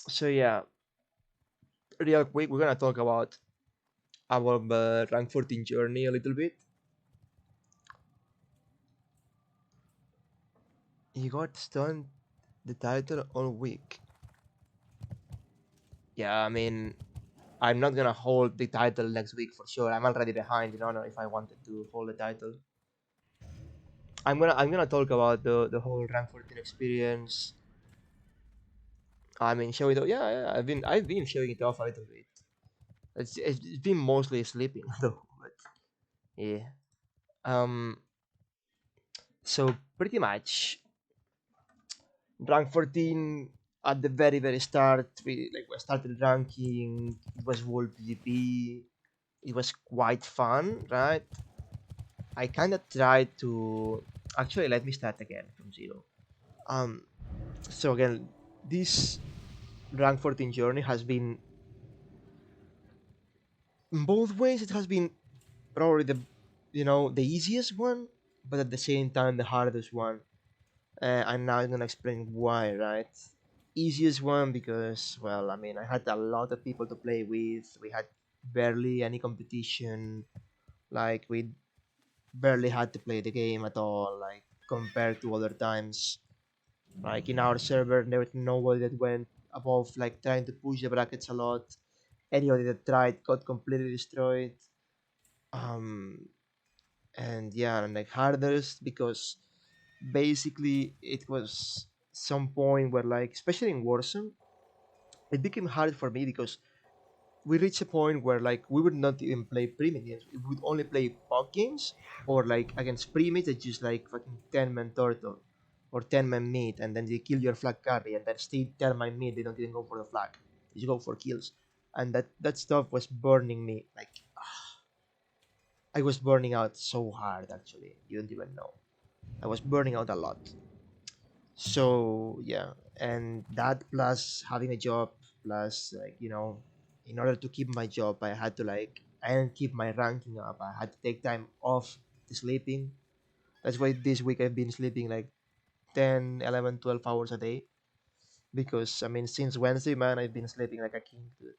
So yeah, real quick, we're gonna talk about our rank 14 journey a little bit. You got stunned the title all week. Yeah, I mean, I'm not gonna hold the title next week for sure. I'm already behind in honor if I wanted to hold the title. I'm gonna talk about the whole rank 14 experience. I mean, show it. Yeah, yeah. I've been showing it off a little bit. It's been mostly sleeping though. But yeah. Um. So pretty much rank 14 at the very start. We started ranking. It was world PvP. It was quite fun, right? I kind of tried to actually let me start again from zero. Um. So again, this rank 14 journey has been in both ways. It has been probably the easiest one, but at the same time the hardest one. And now I'm gonna explain why, right? Easiest one because, well, I mean, I had a lot of people to play with. We had barely any competition. Like we barely had to play the game at all. Like compared to other times. Like in our server, there was nobody that went above like trying to push the brackets a lot. Anybody that tried got completely destroyed. Um, and yeah, and like hardest because basically it was some point where like especially in Warzone it became hard for me because we reached a point where like we would not even play pre-mid games. We would only play pop games or like against pre-mid it's just like fucking 10 man turtle or 10 man mid and then they kill your flag carry and then stay 10 man mid they don't even go for the flag. They just go for kills. And that stuff was burning me like I was burning out so hard actually. You don't even know. I was burning out a lot. So yeah, and that plus having a job plus like in order to keep my job I had to like and keep my ranking up. I had to take time off to sleeping. That's why this week I've been sleeping like 10, 11, 12 hours a day because I mean since Wednesday, man, I've been sleeping like a king, dude.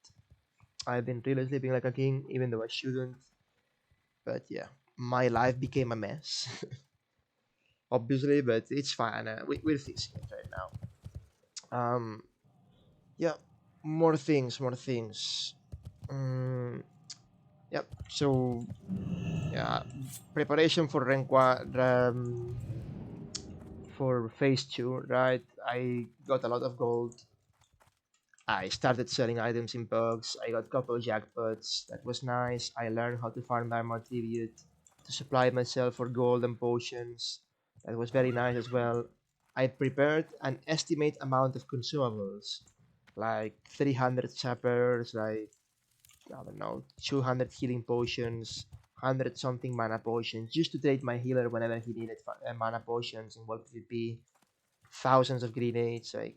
I've been really sleeping like a king even though I shouldn't. But yeah, my life became a mess. Obviously, but it's fine. We're fixing it right now. um yeah, more things. mm, yep. So yeah, preparation for for phase 2, right? I got a lot of gold. I started selling items in bugs. I got a couple of jackpots. That was nice. I learned how to farm diamond tribute to supply myself for gold and potions. That was very nice as well. I prepared an estimate amount of consumables, like 300 sappers, like I don't know, 200 healing potions, 100 something mana potions, just to trade my healer whenever he needed mana potions in World PvP. Thousands of grenades, like,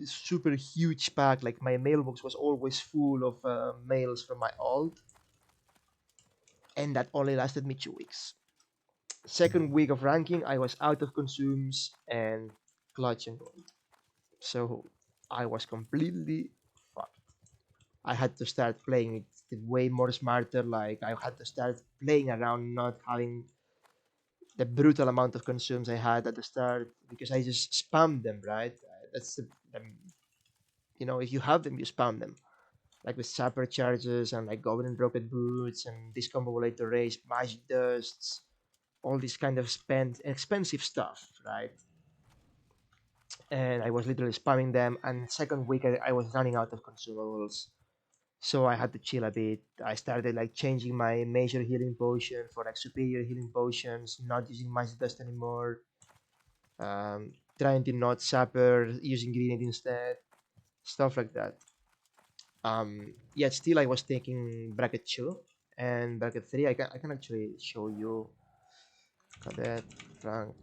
super huge pack. Like, my mailbox was always full of mails from my alt, and that only lasted me 2 weeks. Second week of ranking, I was out of consumes and clutch and gold. So, I was completely fucked. I had to start playing it way more smarter. Like I had to start playing around, not having the brutal amount of consumes I had at the start because I just spammed them. Right, that's if you have them, you spam them. Like with sapper charges and like goblin rocket boots and discombobulator race, magic dusts, all this kind of expensive stuff, right? And I was literally spamming them. And second week, I was running out of consumables. So I had to chill a bit. I started like changing my major healing potion for like superior healing potions, not using magic dust anymore. Trying to not sapper, using grenade instead, stuff like that. Yet still I was taking bracket 2 and bracket 3. I can actually show you cadet rank.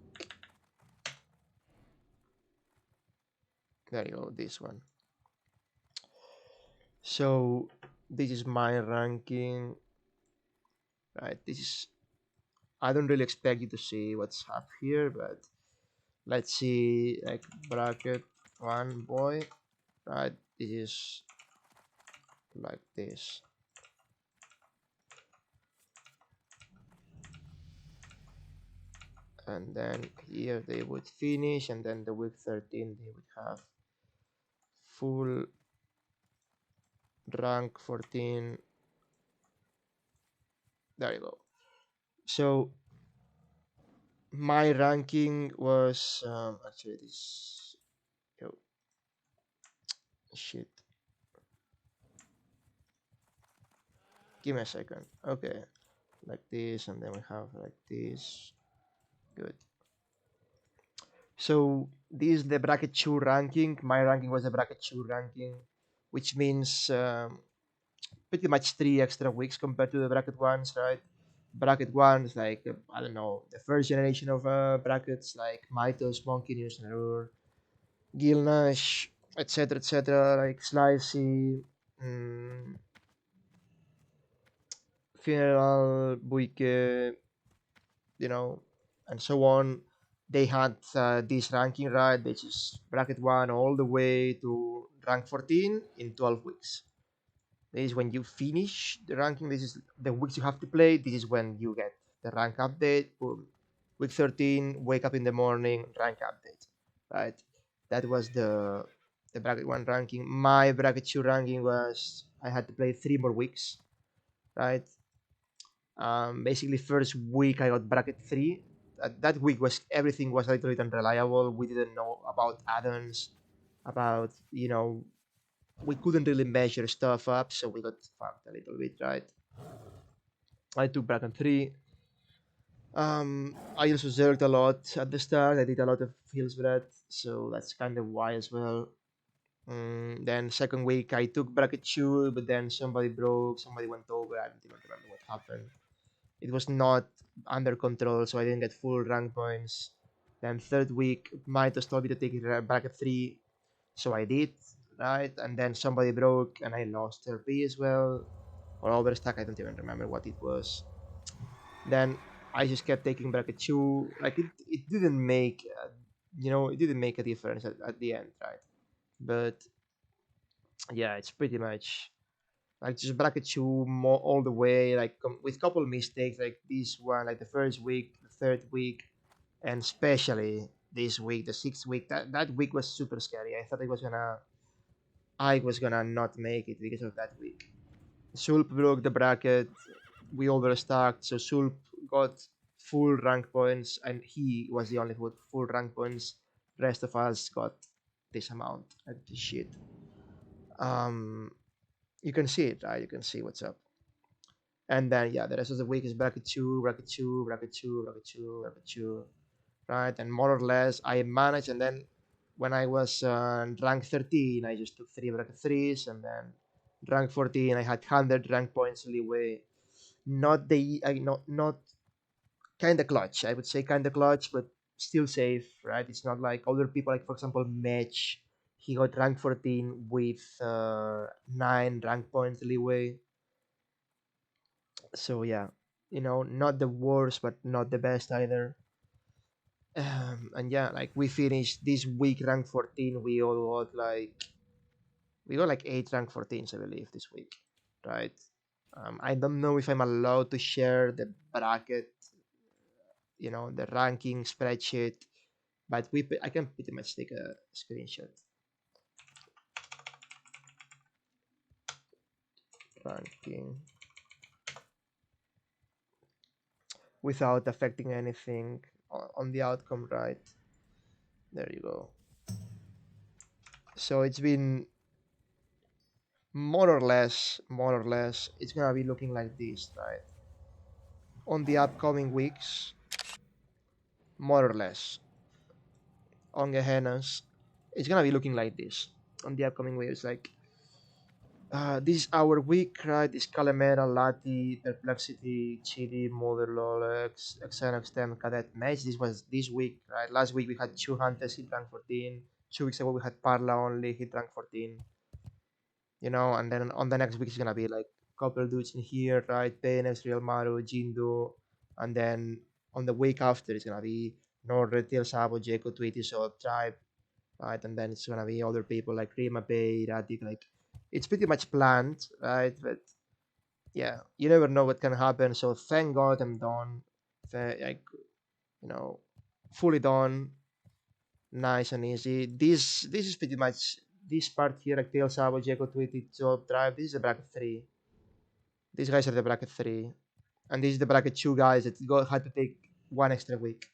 There you go, this one. So this is my ranking, right? This is I don't really expect you to see what's up here, but let's see, like bracket one boy, right? This is like this. And then here they would finish, and then the week 13 they would have full rank 14. There you go. So my ranking was actually this. Oh, shit. Give me a second. Okay, like this, and then we have like this. Good. So this is the bracket 2 ranking. My ranking was the bracket 2 ranking, which means pretty much 3 extra weeks compared to the bracket ones, right? Bracket one is like I don't know, the first generation of brackets like Mitos, Monkey News, Nerur, Gilnash, etc., like Slicey, mm, Funeral, Buike, you know, and so on. They had this ranking, right, which is bracket one all the way to rank 14 in 12 weeks. This is when you finish the ranking. This is the weeks you have to play. This is when you get the rank update. Boom. Week 13, wake up in the morning, rank update. Right? That was the bracket one ranking. My bracket two ranking was I had to play 3 more weeks. Right? Basically, first week I got bracket three. That week was everything was a little bit unreliable. We didn't know about add-ons, about we couldn't really measure stuff up, so we got fucked a little bit, right? I took bracket three. I also zerged a lot at the start. I did a lot of Hillsbred, so that's kind of why as well. Then second week I took bracket two, but then somebody broke, somebody went over. I don't even remember what happened. It was not under control, so I didn't get full rank points. Then third week, Mitos told me to take bracket three, so I did, right? And then somebody broke, and I lost RP as well, or overstack. I don't even remember what it was. Then I just kept taking bracket two. Like it didn't make, it didn't make a difference at the end, right? But yeah, it's pretty much like just bracket two more all the way, like with couple mistakes, like this one, like the first week, the third week, and especially this week, the sixth week. That week was super scary. I was gonna not make it because of that week. Sulp broke the bracket. We overstacked, so Sulp got full rank points, and he was the only with full rank points. Rest of us got this amount. Like this shit. Um, you can see it, right? You can see what's up. And then yeah, the rest of the week is bracket two, bracket two, bracket two, bracket two, bracket two, right? And more or less, I managed. And then when I was rank 13, I just took 3 bracket threes, and then rank 14, I had 100 rank points leeway. Not the not kind of clutch. I would say kind of clutch, but still safe, right? It's not like other people, like for example, Match. He got rank 14 with 9 rank points leeway. So yeah, not the worst, but not the best either. And yeah, like we finished this week rank 14. We got like 8 rank 14s, I believe, this week, right? I don't know if I'm allowed to share the bracket, the ranking spreadsheet, but I can pretty much take a screenshot. Ranking without affecting anything on the outcome, right? There you go. So it's been more or less, it's gonna be looking like this, right? On the upcoming weeks, more or less, on Gehenna's, it's gonna be looking like this. On the upcoming weeks, like this is our week, right? This Calamera, Lati, Perplexity, Chidi, Mother Lolex, Xenox, Tem, Cadet, Match. This was this week, right? Last week we had 2 hunters hit rank 14. 2 weeks ago we had Parla only hit rank 14. And then on the next week it's gonna be like couple dudes in here, right? PNX, Real Maru, Jindu, and then on the week after it's gonna be Nord, Tail, Sabo, Jeko, Tweety, so Tribe. right? And then it's gonna be other people like Rima Bay, Radik, like it's pretty much planned, right? But yeah, you never know what can happen. So thank God I'm done. Like, you know, fully done, nice and easy. This is pretty much this part here, like Tail Sabo, Jaco Tweety, Job Drive. This is the bracket three. These guys are the bracket three. And this is the bracket two guys that had to take one extra week.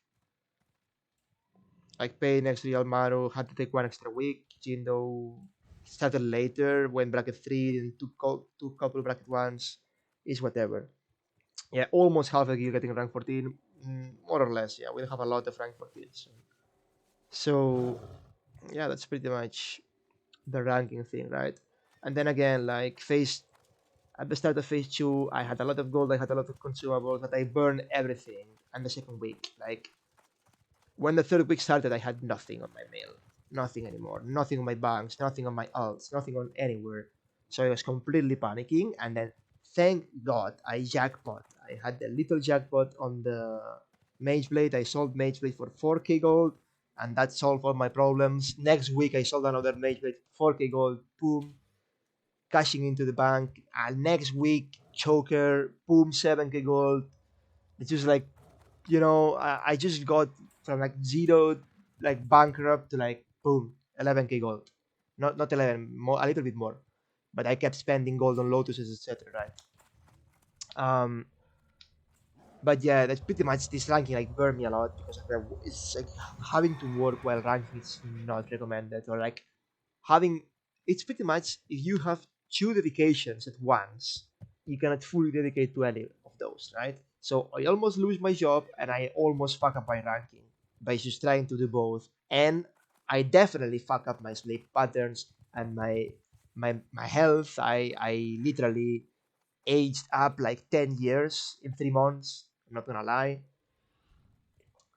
Like Pay next to Almaru had to take one extra week. Jindo started later when bracket three and two couple bracket ones is whatever. Yeah, almost half a year getting rank 14, more or less. Yeah, we'll have a lot of rank 14. So yeah, that's pretty much the ranking thing, right? And then again, like phase at the start of phase two, I had a lot of gold, I had a lot of consumables, but I burned everything. And the second week, like when the third week started, I had nothing on my mail, nothing anymore, nothing on my banks, nothing on my alts, nothing on anywhere. So I was completely panicking, and then thank God I jackpot. I had a little jackpot on the Mage Blade. I sold Mage Blade for 4k gold, and that solved all my problems. Next week I sold another Mage Blade, 4k gold, boom, cashing into the bank. And next week, choker, boom, 7k gold. It's just like, I just got from like zero, like bankrupt to like boom, 11k gold. Not 11, more, a little bit more. But I kept spending gold on lotuses, etc. Right. Um, but yeah, that's pretty much this ranking like burned me a lot because it's like having to work while ranking is not recommended, or like having it's pretty much if you have two dedications at once, you cannot fully dedicate to any of those, right? So I almost lose my job and I almost fuck up my ranking by just trying to do both. And I definitely fuck up my sleep patterns and my health. I literally aged up like 10 years in 3 months. I'm not gonna lie.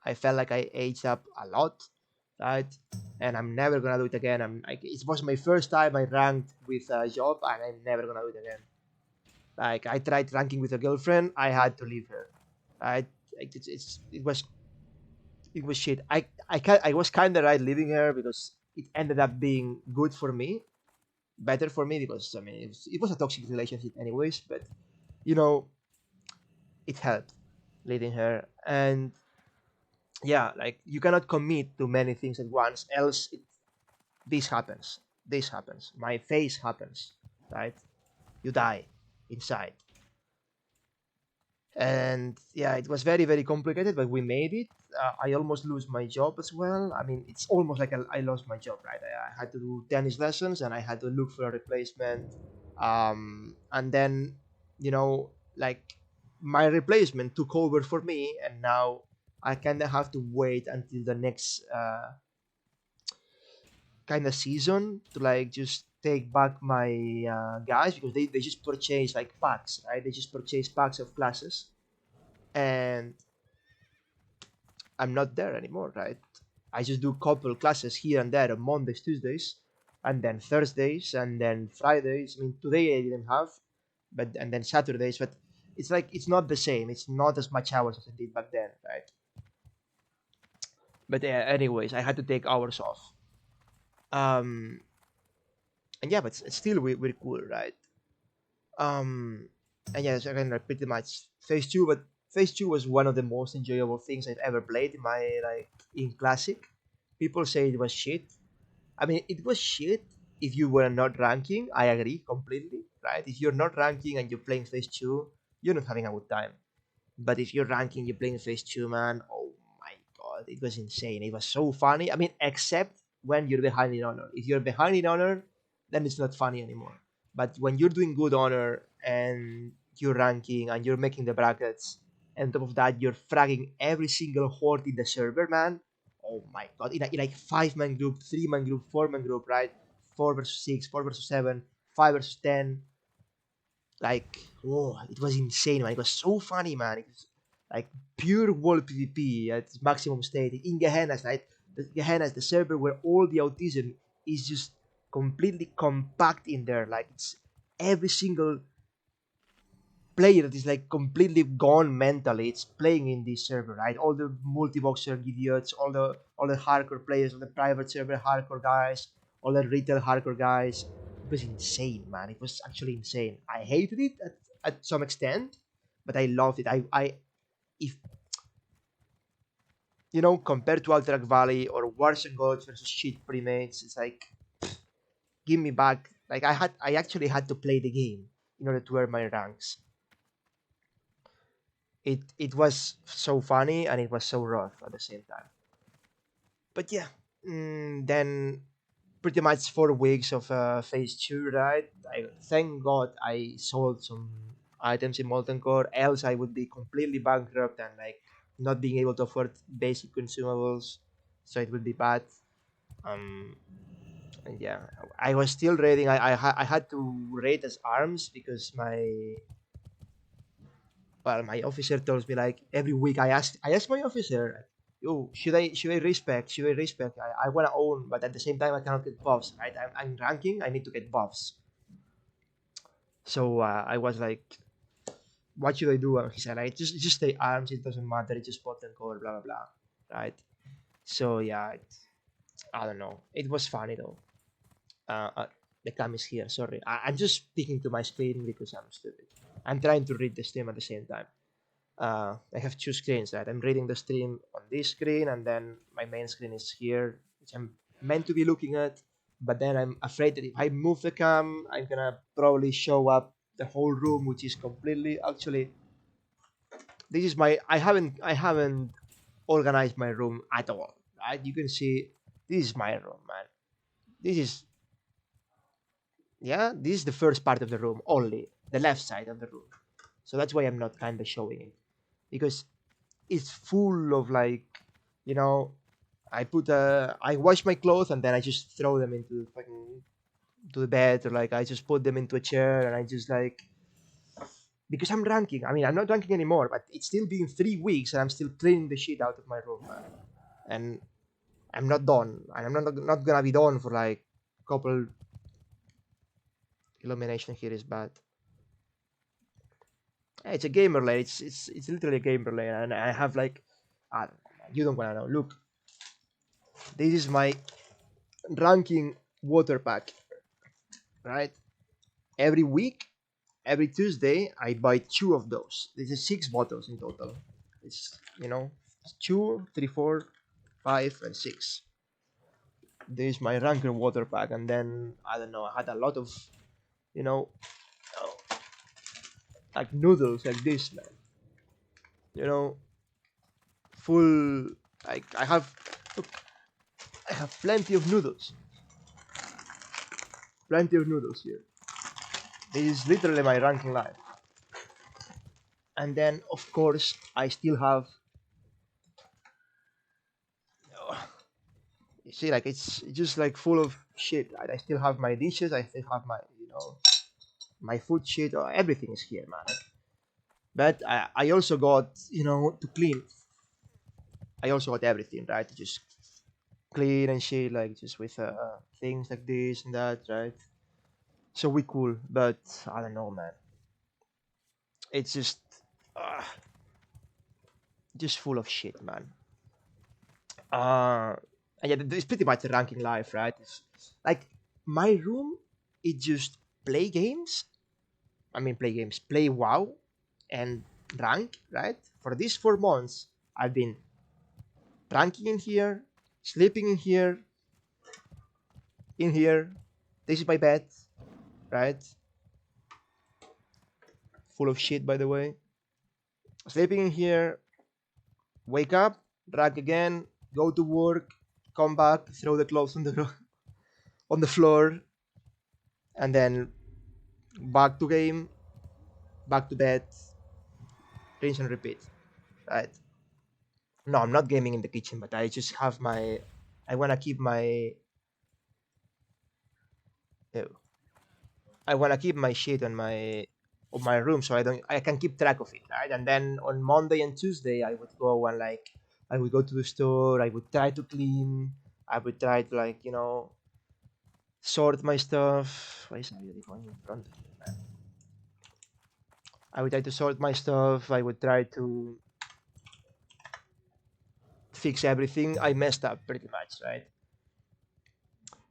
I felt like I aged up a lot, right? And I'm never gonna do it again. I'm like, it was my first time I ranked with a job, and I'm never gonna do it again. Like I tried ranking with a girlfriend, I had to leave her. Right? Like, it was shit. I was kind of right leaving her because it ended up being good for me, better for me because I mean it was a toxic relationship anyways, but you know it helped leaving her. And yeah, like you cannot commit to many things at once, else this happens. This happens. My face happens, right? You die inside. And yeah, it was very, very complicated, but we made it. I almost lose my job as well. I mean, it's almost like I lost my job, right? I had to do tennis lessons and I had to look for a replacement. And then, you know, like my replacement took over for me, and now I kind of have to wait until the next kind of season to like just take back my guys because they just purchase like packs, right? They just purchase packs of classes, and I'm not there anymore, right? I just do couple classes here and there on Mondays, Tuesdays, and then Thursdays, and then Fridays. I mean, today I didn't have, but and then Saturdays, but it's like it's not the same. It's not as much hours as I did back then, right? But anyways, I had to take hours off. Um, and yeah, but still we're cool, right? Um, and yes, again, like pretty much phase two, but phase two was one of the most enjoyable things I've ever played in my like in classic. People say it was shit. I mean, it was shit if you were not ranking. I agree completely, right? If you're not ranking and you're playing phase two, you're not having a good time. But if you're ranking, you're playing phase two, man. Oh my god, it was insane. It was so funny. I mean, except when you're behind in honor. If you're behind in honor, then it's not funny anymore. But when you're doing good honor and you're ranking and you're making the brackets, and on top of that, you're fragging every single horde in the server, man. Oh my god! In like 5-man group, 3-man group, 4-man group, right? 4 versus 6, 4 versus 7, 5 versus 10, like, oh, it was insane, man. It was so funny, man. It was like pure world PvP at its maximum state in Gehenna's, right? Gehenna's the server where all the autism is just completely compact in there. Like it's every single player that is like completely gone mentally. It's playing in this server, right? All the multi-boxer idiots, all the hardcore players, all the private server hardcore guys, all the retail hardcore guys. It was insane, man. It was actually insane. I hated it at some extent, but I loved it. If compared to Alterac Valley or Wars and Gods versus shit premates, it's like give me back. Like I actually had to play the game in order to earn my ranks. It was so funny and it was so rough at the same time. But yeah, then pretty much 4 weeks of phase two, right? Thank God I sold some items in Molten Core, else I would be completely bankrupt and like not being able to afford basic consumables, so it would be bad. Um, and yeah, I was still raiding. I had to raid as arms because my officer tells me like every week I ask my officer, yo, should I respect? I wanna own, but at the same time I cannot get buffs, right? I'm ranking, I need to get buffs. So I was like, what should I do? And he said like just stay arms, it doesn't matter, it's just pot and core, blah blah blah. Right? So yeah, I don't know. It was funny though. Uh, uh the cam is here, sorry. I'm just speaking to my screen because I'm stupid. I'm trying to read the stream at the same time. I have two screens, right? I'm reading the stream on this screen, and then my main screen is here, which I'm meant to be looking at. But then I'm afraid that if I move the cam, I'm gonna probably show up the whole room, which is completely actually. This is my. I haven't organized my room at all. Right? You can see this is my room, man. This is yeah. This is the first part of the room only, the left side of the room. So that's why I'm not kind of showing it because it's full of like you know I wash my clothes and then I just throw them into fucking to the bed, or like I just put them into a chair and I just like because I'm ranking. I mean, I'm not ranking anymore, but it's still been 3 weeks and I'm still cleaning the shit out of my room, man. And I'm not done, and I'm not gonna be done for like a couple. Illumination here is bad. Yeah, it's a gamer lane. It's literally a gamer lane, and I have like I don't know, man. You don't wanna know. Look, this is my ranking water pack, right? Every week, every Tuesday, I buy two of those. This is 6 bottles in total. It's two, three, four, five, and six. This is my ranker water pack, and then I don't know. I had a lot of you know like noodles like this, man. You know, full. Like I have, look, I have plenty of noodles here. This is literally my ranking life. And then, of course, I still have you see, like it's just like full of shit. Right? I still have my dishes. I still have my, my food shit. Or everything is here, man. But I also got, to clean. I also got everything, right? To just clean and shit, like just with things like this and that, right? So we cool, but I don't know, man. It's uh, just full of shit, man. Uh, and yeah, it's pretty much a ranking life, right? It's like my room, it just play games play games, play WoW, and rank, right? For these 4 months, I've been ranking in here, sleeping in here. This is my bed, right? Full of shit, by the way. Sleeping in here, wake up, rank again, go to work, come back, throw the clothes on the on the floor, and then back to game, back to bed, rinse and repeat, right? No, I'm not gaming in the kitchen, but I just have my. I wanna keep my. Ew. I wanna keep my shit on my room so I can keep track of it, right? And then on Monday and Tuesday I would go and like I would go to the store, I would try to clean, I would try to like, sort my stuff. Why is everybody going in front of me, man? I would try to sort my stuff. I would try to fix everything. I messed up pretty much, right?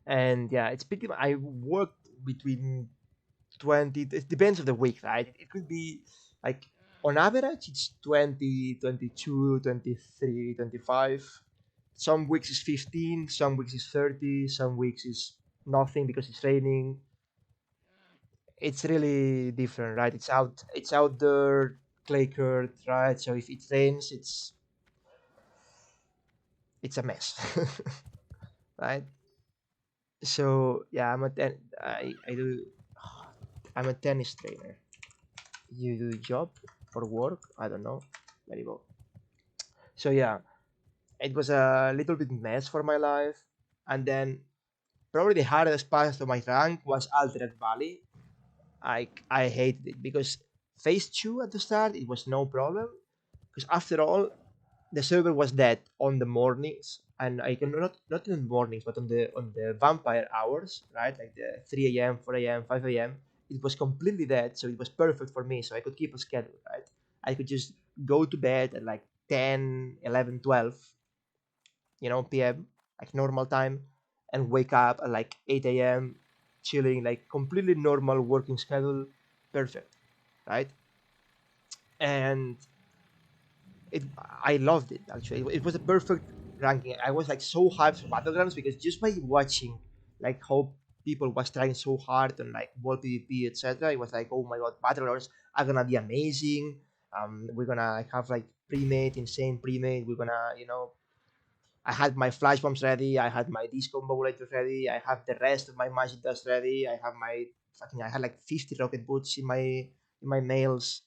And yeah, it's pretty. I worked between 20. It depends of the week, right? It could be like on average, it's 20, 22, 23, 25. Some weeks is 15. Some weeks is 30. Some weeks is nothing because it's raining. It's really different, right? It's outdoor clay court, right? So if it rains, it's a mess, right? So yeah, I do I'm a tennis trainer. You do job for work? I don't know. Very well. So yeah, it was a little bit mess for my life, and then probably the hardest part of my rank was Altered Valley. I hated it because phase two at the start it was no problem because after all the server was dead on the mornings, and I can not in the mornings but on the vampire hours, right? Like the 3 a.m., 4 a.m., 5 a.m. It was completely dead, so it was perfect for me. So I could keep a schedule, right? I could just go to bed at like 10, 11, 12, p.m. like normal time, and wake up at like 8 a.m. chilling, like completely normal working schedule, perfect, right? And it I loved it actually. It was a perfect ranking. I was like so hyped for battlegrounds because just by watching like how people was trying so hard on like world PvP etc. It was like, oh my god, battlegrounds are gonna be amazing. We're gonna have like pre-made, insane pre-made. We're gonna I had my flash bombs ready. I had my disco modulators ready. I have the rest of my magic dust ready. I have my fucking. I had like 50 rocket boots in my nails.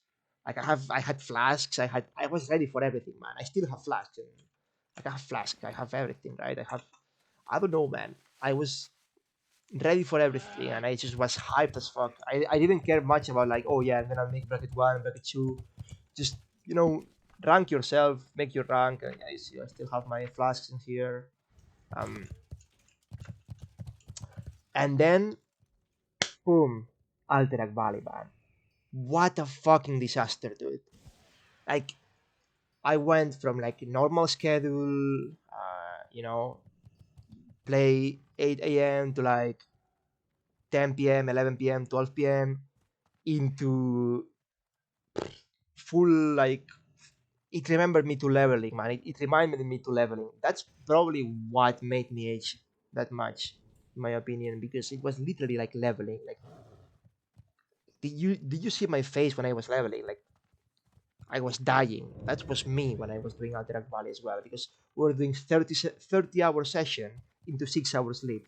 Like I had flasks. I was ready for everything, man. I still have flasks. And, like I have flasks. I have everything, right? I don't know, man. I was ready for everything, and I just was hyped as fuck. I didn't care much about like, oh yeah, I'm gonna make bracket one, bracket two. Just rank yourself, make your rank. And I see, I still have my flasks in here. Um, and then boom, Alterac Valley, man. What a fucking disaster, dude. Like I went from like normal schedule, play 8 a.m. to like 10 p.m., 11 p.m., 12 p.m. into full like it remembered me to leveling, man. It reminded me to leveling. That's probably what made me age that much, in my opinion, because it was literally like leveling. Like, did you see my face when I was leveling? Like, I was dying. That was me when I was doing Alterac Valley as well, because we were doing 30 hour session into 6 hours sleep,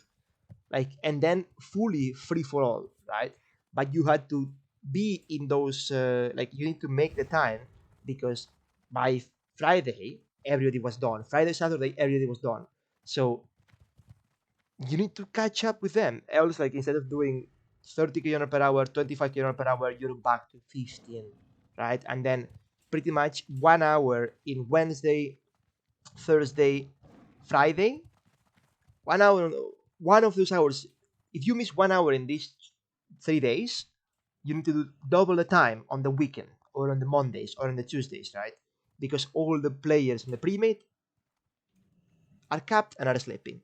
like, and then fully free for all, right? But you had to be in those, like, you need to make the time because by Friday everybody was done. Friday, Saturday, everybody was done. So you need to catch up with them. Else, like, instead of doing 30 km per hour, 25 km per hour, you're back to 15, right? And then pretty much 1 hour in Wednesday, Thursday, Friday, 1 hour, one of those hours. If you miss 1 hour in these 3 days, you need to do double the time on the weekend or on the Mondays or on the Tuesdays, right? Because all the players in the pre-mate are capped and are sleeping,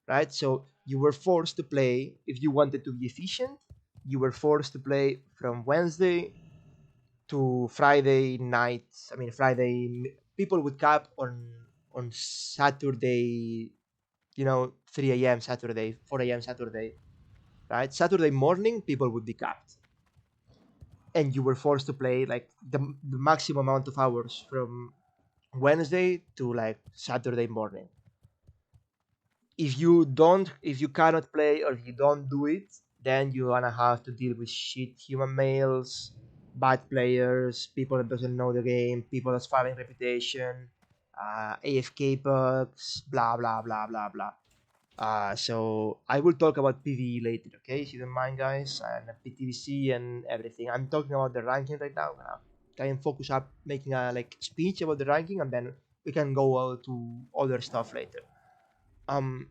right? So you were forced to play, if you wanted to be efficient, you were forced to play from Wednesday to Friday night. I mean, people would cap on Saturday, 3 a.m. Saturday, 4 a.m. Saturday, right? Saturday morning, people would be capped. And you were forced to play like the maximum amount of hours from Wednesday to like Saturday morning. If you cannot play or if you don't do it, then you're gonna have to deal with shit human males, bad players, people that doesn't know the game, people that's filing reputation, AFK bugs, blah blah blah blah blah. So I will talk about PvE later, okay? If you don't mind, guys, and PTVC and everything. I'm talking about the ranking right now. I'm gonna try and focus up making a like speech about the ranking, and then we can go to other stuff later. Um.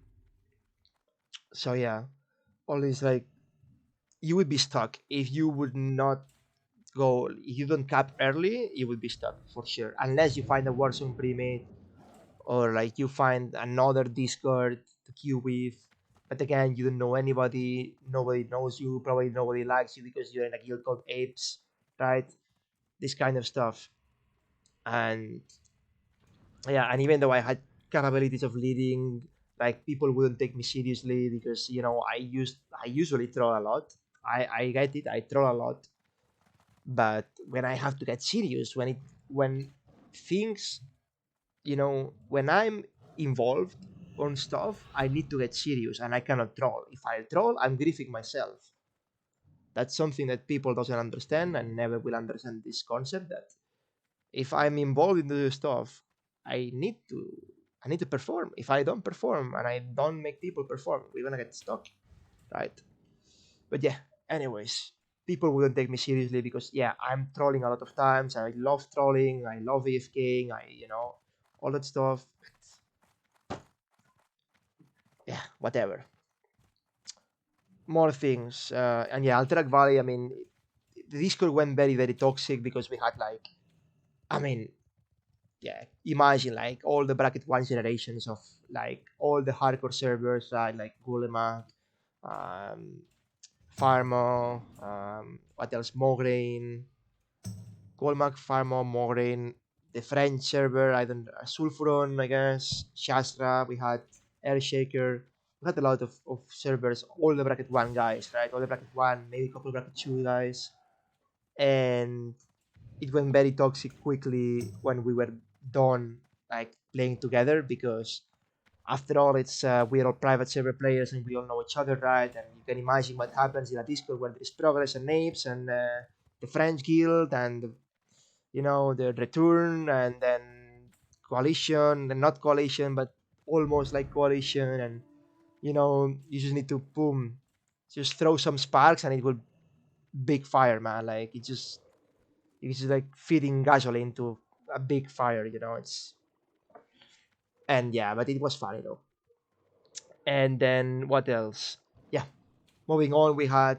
So yeah, all this like you would be stuck if you would not go, if you don't cap early, you will be stuck for sure. Unless you find a Warzone pre-made, or like you find another Discord to queue with. But again, you don't know anybody, nobody knows you, probably nobody likes you because you're in a guild called APES, right? This kind of stuff. And yeah, and even though I had capabilities of leading, like people wouldn't take me seriously because I usually troll a lot. I get it, I troll a lot. But when I have to get serious, when things, when I'm involved on stuff, I need to get serious and I cannot troll. If I troll, I'm griefing myself. That's something that people doesn't understand and never will understand this concept that if I'm involved in the stuff, I need to I need to perform. If I don't perform and I don't make people perform, we're gonna get stuck, right? But yeah, anyways, people wouldn't take me seriously because yeah, I'm trolling a lot of times. I love trolling. I love AFKing. All that stuff. Yeah, whatever. More things, and yeah, Alterac Valley. I mean, the Discord went very very toxic because we had like, I mean, yeah, imagine like all the bracket one generations of like all the hardcore servers, right? Like Gulema, um, Farmo, what else? Mograine, Colmac, Farmo, Mograine, the French server, I don't Sulfuron, I guess, Shastra, we had Airshaker, we had a lot of servers, all the bracket one guys, right? All the bracket one, maybe a couple of bracket two guys. And it went very toxic quickly when we were done like playing together because after all it's we're all private server players and we all know each other, right? And you can imagine what happens in a Discord when there's progress and apes and the French guild and the return and then coalition and not coalition but almost like coalition, and you just need to boom, just throw some sparks and it will big fire, man. Like it's just like feeding gasoline to a big fire, it's and yeah, but it was funny though. And then what else? Yeah, moving on, we had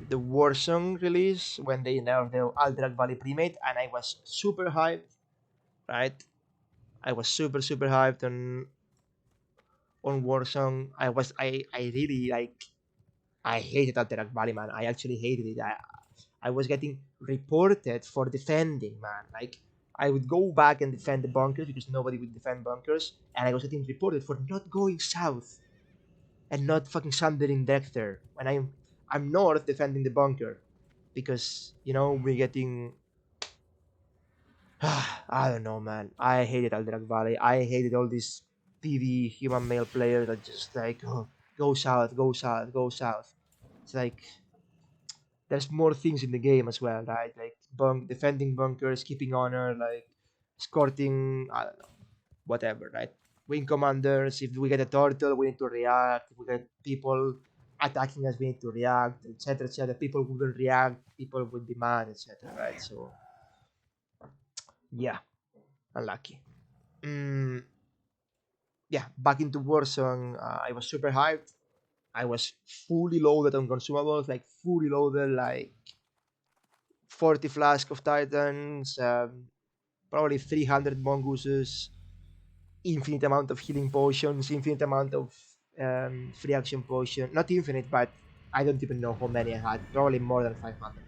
the Warzone release when they announced the Alderac Valley Primate, and I was super hyped, right? I was super super hyped on Warzone. I really like, I hated Alderac Valley, man. I actually hated it. I was getting reported for defending, man. Like I would go back and defend the bunkers because nobody would defend bunkers, and I was getting reported for not going south and not fucking sundering Dexter when I'm north defending the bunker because we're getting. I don't know, man. I hated Alderac Valley. I hated all these PV human male players that just like, oh, go south, go south, go south. It's like there's more things in the game as well, right? Like defending bunkers, keeping honor, like escorting, I don't know, whatever, right? Wing commanders. If we get a turtle, we need to react. If we get people attacking us, we need to react, etc., etc. People wouldn't react. People would be mad, etc. Right? So yeah, unlucky. Mm, yeah, back into Warzone. I was super hyped. I was fully loaded on consumables, like fully loaded, like 40 flask of Titans, probably 300 mongooses, infinite amount of healing potions, infinite amount of free action potion. Not infinite, but I don't even know how many I had. Probably more than 500.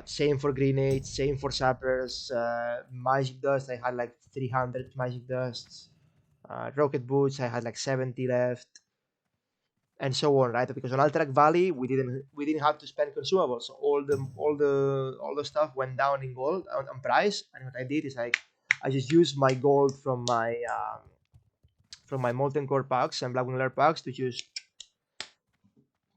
Same for grenades, same for sappers. Magic dust, I had like 300 magic dusts. Rocket boots, I had like 70 left, and so on, right? Because on Alterac Valley, we didn't have to spend consumables. So all the stuff went down in gold on price, and what I did is I just used my gold from my Molten Core packs and Black Wingler packs to just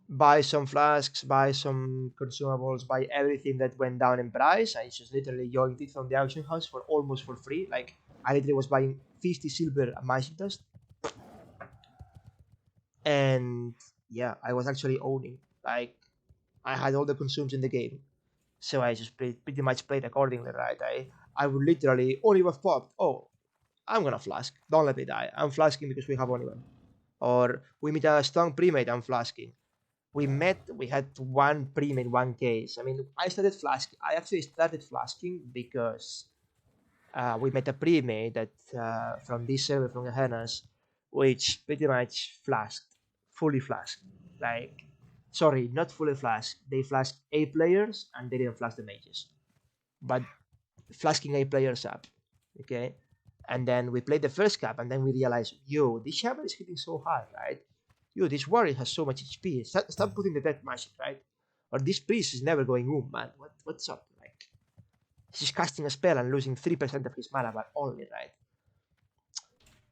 buy some flasks, buy some consumables, buy everything that went down in price. I just literally yoinked it from the auction house for almost for free. Like I literally was buying 50 silver magic dust, and yeah, I was actually owning. Like I had all the consumes in the game, so I just pretty much played accordingly, right? I would literally only was popped. Oh, I'm gonna flask. Don't let me die. I'm flasking because we have only one. Or we meet a strong primate. I'm flasking. We had one pre-made, one case. I mean, I actually started flasking because we met a pre-made that from this server from Gehennas, which pretty much flasked, fully flasked. Like, sorry, not fully flasked. They flasked A players and they didn't flask the mages, but flasking A players up. Okay, and then we played the first cap, and then we realized, yo, this shaman is hitting so hard, right? Yo, this warrior has so much HP. Stop putting the death magic, right? Or this priest is never going man. What's up? Like, he's casting a spell and losing 3% of his mana, but only, right?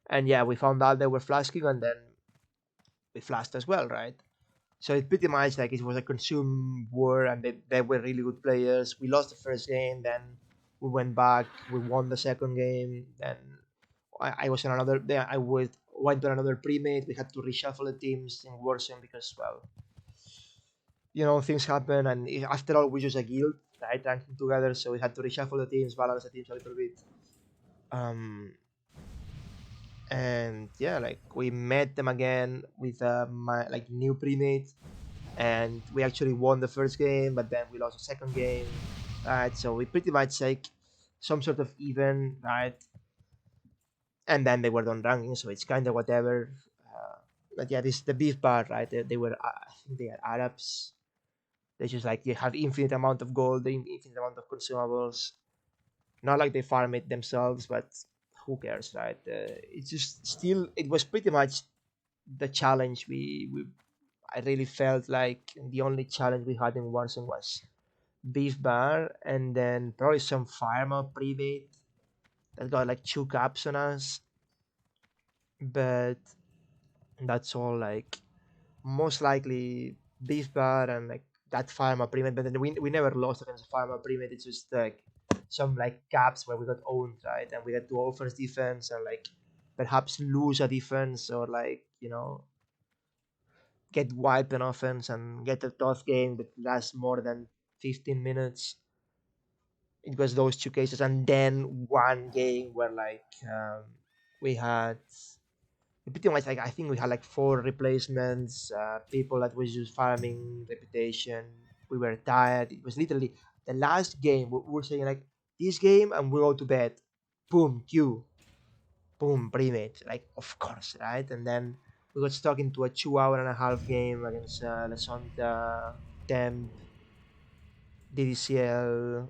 And yeah, we found out they were flasking, and then we flashed as well, right? So it pretty much like it was a consume war, and they were really good players. We lost the first game, then we went back, we won the second game. Then I was on another. Then went to another pre-made. We had to reshuffle the teams in Warzone because, well, things happen, and after all, we're just a guild, right, ranking together. So we had to reshuffle the teams, balance the teams a little bit. Um, and yeah, like we met them again with my like new pre-made, and we actually won the first game, but then we lost the second game, right? So we pretty much like some sort of even, right? And then they were done ranking, so it's kind of whatever. But yeah, this the beef part, right? They were, I think they are Arabs. They just like they have infinite amount of gold, infinite amount of consumables. Not like they farm it themselves, but who cares, right? It's just still it was pretty much the challenge we I really felt like the only challenge we had in Warzone was Beef Bar and then probably some Pharma pre-made that got like 2 caps on us. But that's all, like most likely Beef Bar and like that Pharma pre-made. But then we never lost against Pharma pre-made. It's just like some like caps where we got owned, right? And we had to offense defense and like perhaps lose a defense or like, get wiped on offense and get a tough game that lasts more than 15 minutes. It was those 2 cases, and then one game where like we had pretty much like I think we had like 4 replacements, people that was just farming reputation. We were tired. It was literally the last game. We were saying like this game, and we go to bed. Boom, Q. Boom, pre-made. Like of course, right? And then we got stuck into a 2 hour and a half game against Lesonta, Temp, DDCL,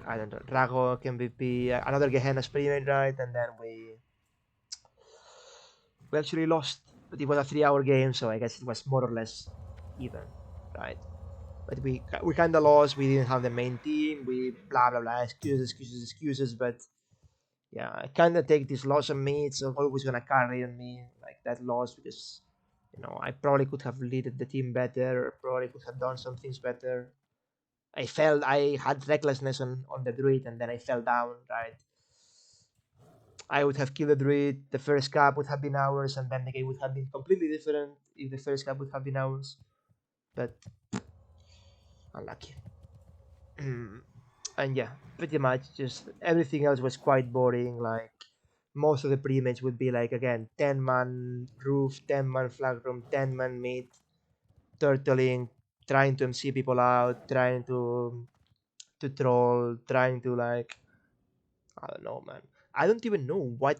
I don't know, Rago, MVP, another Gehenna experiment, right? And then we actually lost, but it was a 3 hour game, so I guess it was more or less even, right? But we kind of lost. We didn't have the main team. We blah blah blah excuses. But yeah, I kind of take this loss on me. It's always gonna carry on me like that loss because I probably could have led the team better, or probably could have done some things better. I felt I had recklessness on the druid, and then I fell down. Right, I would have killed the druid. The first cap would have been ours, and then the game would have been completely different if the first cap would have been ours. But unlucky. And yeah, pretty much just everything else was quite boring. Like most of the pre-match would be like again 10-man roof, 10-man flag room, 10-man mid, turtling, trying to MC people out, trying to troll, trying to like I don't know, man. I don't even know what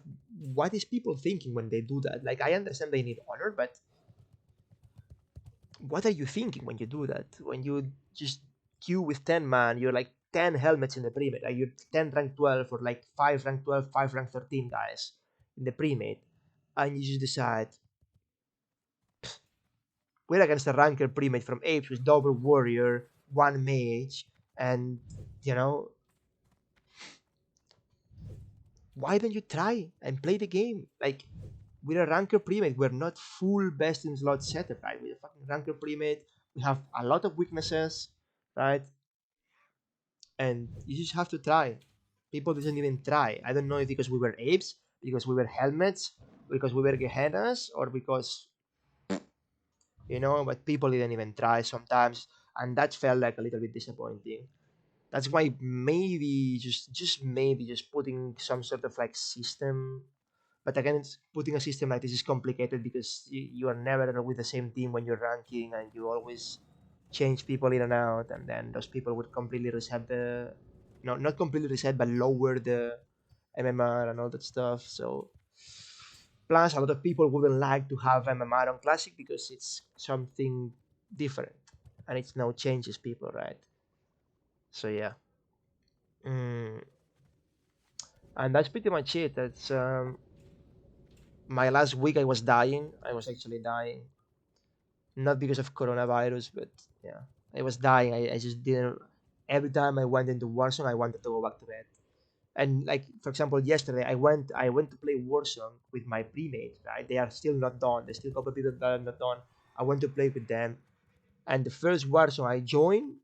is people thinking when they do that. Like I understand they need honor, but what are you thinking when you do that? When you just queue with 10 man, you're like 10 helmets in the pre-made. Like you're 10 rank 12 or like 5 rank 12, 5 rank 13 guys in the pre-made. And you just decide, we're against a ranker pre-made from Apes with double warrior, 1 mage, and you know, why don't you try and play the game? Like, we're a ranker pre-made. We're not full best in slot setup, right? We're a fucking ranker pre-made. We have a lot of weaknesses, right? And you just have to try. People didn't even try. I don't know if because we were apes, because we were helmets, because we were gehennas, or because but people didn't even try sometimes, and that felt like a little bit disappointing. That's why maybe just maybe just putting some sort of like system But again, putting a system like this is complicated because you are never with the same team when you're ranking, and you always change people in and out, and then those people would completely reset the, no, not completely reset, but lower the MMR and all that stuff. So plus, a lot of people wouldn't like to have MMR on Classic because it's something different, and it's now changes people, right? So yeah, mm, and that's pretty much it. That's my last week. I was dying. I was actually dying, not because of coronavirus, but yeah, I was dying. I just didn't. Every time I went into Warzone, I wanted to go back to bed. And like for example, yesterday I went to play Warzone with my pre-mates. Right, they are still not done. There's still a couple of people that are not done. I went to play with them, and the first Warzone I joined,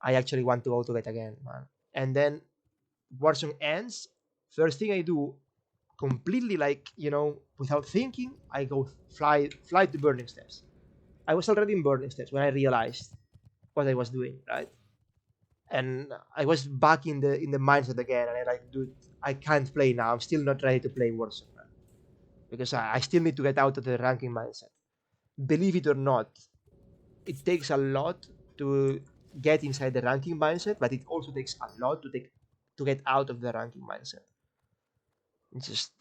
I actually want to go to bed again, man. And then Warzone ends. First thing I do, completely like without thinking, I go fly to burning steps. I was already in burning steps when I realized what I was doing, right? And I was back in the mindset again, and I like, dude, I can't play now. I'm still not ready to play Warzone, man, because I still need to get out of the ranking mindset. Believe it or not, it takes a lot to get inside the ranking mindset, but it also takes a lot to get out of the ranking mindset. It's just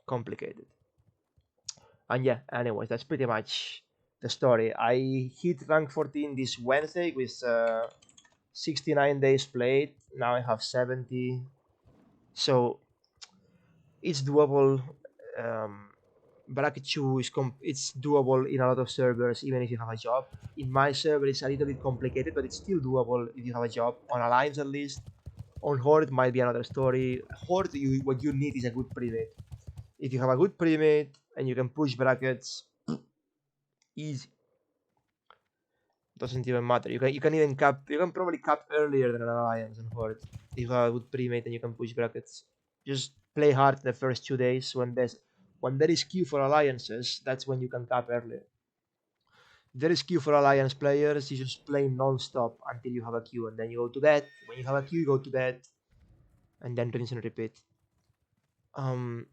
complicated. And yeah, anyways, that's pretty much the story. I hit rank 14 this Wednesday with 69 days played. Now I have 70. So it's doable. Um, Bracket 2 it's doable in a lot of servers, even if you have a job. In my server, it's a little bit complicated, but it's still doable if you have a job. On Alliance, at least. On Horde, might be another story. Horde, what you need is a good pre-mate. If you have a good pre-mate and you can push brackets, easy. Doesn't even matter. You can even cap. You can probably cap earlier than an Alliance on Horde if you have a good pre-mate and you can push brackets. Just play hard the first 2 days. When there is queue for alliances, that's when you can cap earlier. There is queue for alliance players. You just play non-stop until you have a queue, and then you go to bed. When you have a queue, you go to bed, and then rinse and repeat. Um.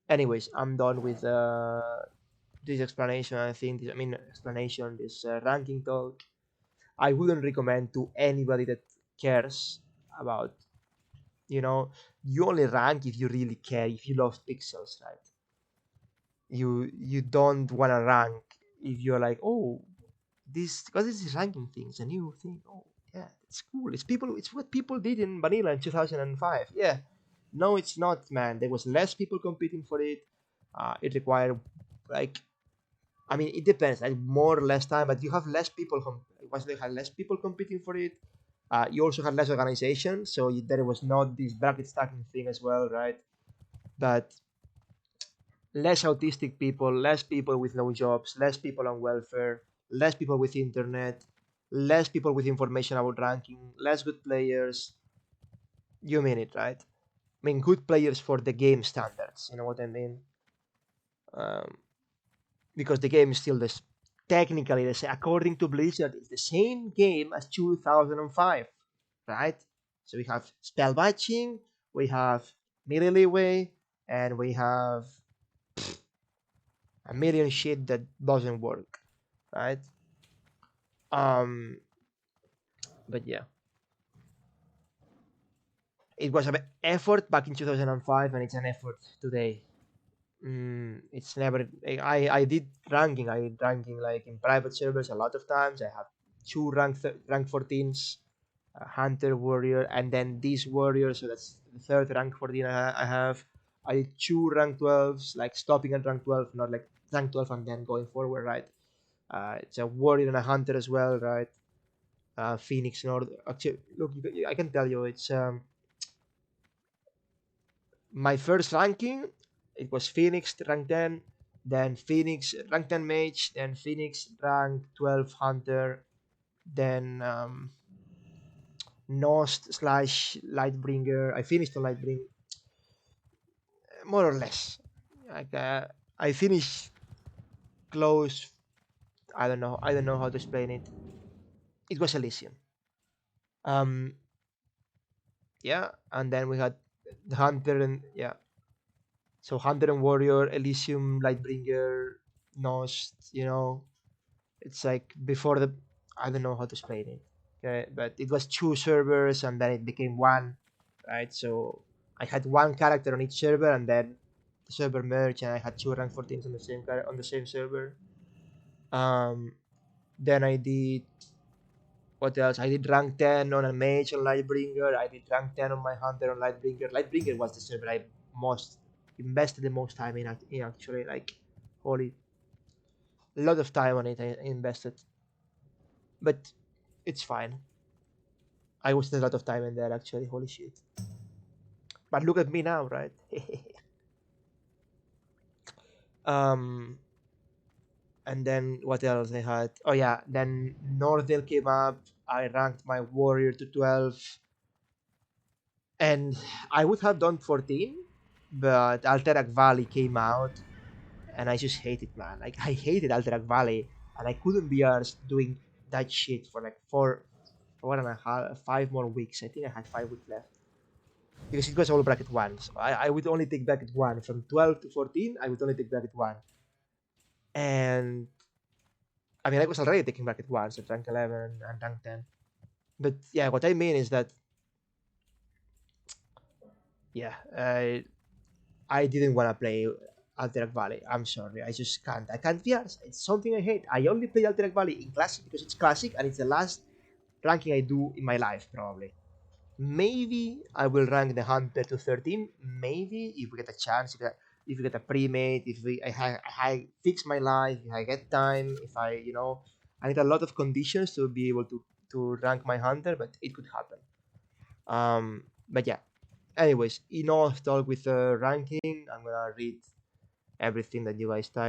Anyways, I'm done with this explanation. I think explanation, this ranking talk. I wouldn't recommend to anybody that cares about, you know, you only rank if you really care, if you love pixels, right? You don't want to rank if you're like, oh, this, because this is ranking things, a new thing. Oh, yeah, it's cool. It's what people did in vanilla in 2005. Yeah, no, it's not, man. There was less people competing for it. It required like, I mean, it depends, like more or less time, but you have less people. Was they had less people competing for it? You also had less organization, so there was not this bracket stacking thing as well, right? But less autistic people, less people with no jobs, less people on welfare, less people with internet, less people with information about ranking, less good players. You mean it, right? I mean, good players for the game standards. You know what I mean? Um, because the game is still this technically the same. According to Blizzard, it's the same game as 2005, right? So we have spell batching, we have melee leeway, and we have a million shit that doesn't work, right? Um, but yeah, it was an effort back in 2005, and it's an effort today. It's never. I did ranking. I did ranking like in private servers a lot of times. I have two rank 14s, hunter warrior, and then this warrior. So that's the third rank 14 I have. I did two rank 12s, like stopping at rank 12, not like rank 12 and then going forward, right? It's a warrior and a hunter as well, right? Phoenix North. Actually, look, I can tell you, it's my first ranking. It was Phoenix rank 10, then Phoenix rank 10 mage, then Phoenix rank 12 hunter, then Nost slash Lightbringer. I finished on Lightbringer, more or less. Like I finished close. I don't know. I don't know how to explain it. It was Elysium. Um, yeah, and then we had the hunter and yeah. So Hunter and Warrior, Elysium, Lightbringer, Nost, it's like before the, I don't know how to explain it. Okay, but it was two servers and then it became one, right? So I had one character on each server and then the server merged and I had two rank 14s on the on the same server. Um, then I did what else? I did rank 10 on a mage on Lightbringer. I did rank 10 on my hunter on Lightbringer. Lightbringer was the server I most invested the most time in, actually. Like, holy, a lot of time on it I invested. But it's fine. I wasted a lot of time in there, actually. Holy shit. But look at me now, right? um, and then what else I had? Oh, yeah. Then Nordale came up. I ranked my warrior to 12. And I would have done 14, but Alterac Valley came out, and I just hate it, man. Like, I hated Alterac Valley, and I couldn't be arsed doing that shit for like 4.5, 5 more weeks. I think I had 5 weeks left because it was all bracket one. So I would only take bracket one from 12 to 14. I would only take bracket one, and I mean I was already taking bracket one, so rank 11 and rank 10. But yeah, what I mean is that yeah, I didn't want to play Alterac Valley. I'm sorry, I just can't. I can't be honest. It's something I hate. I only play Alterac Valley in Classic because it's Classic and it's the last ranking I do in my life, probably. Maybe I will rank the Hunter to 13. Maybe if we get a chance, if we get a pre-mate, if I fix my life, if I get time, if I need a lot of conditions to be able to rank my Hunter, but it could happen. But yeah, anyways, enough talk with ranking. I'm gonna read everything that you guys typed.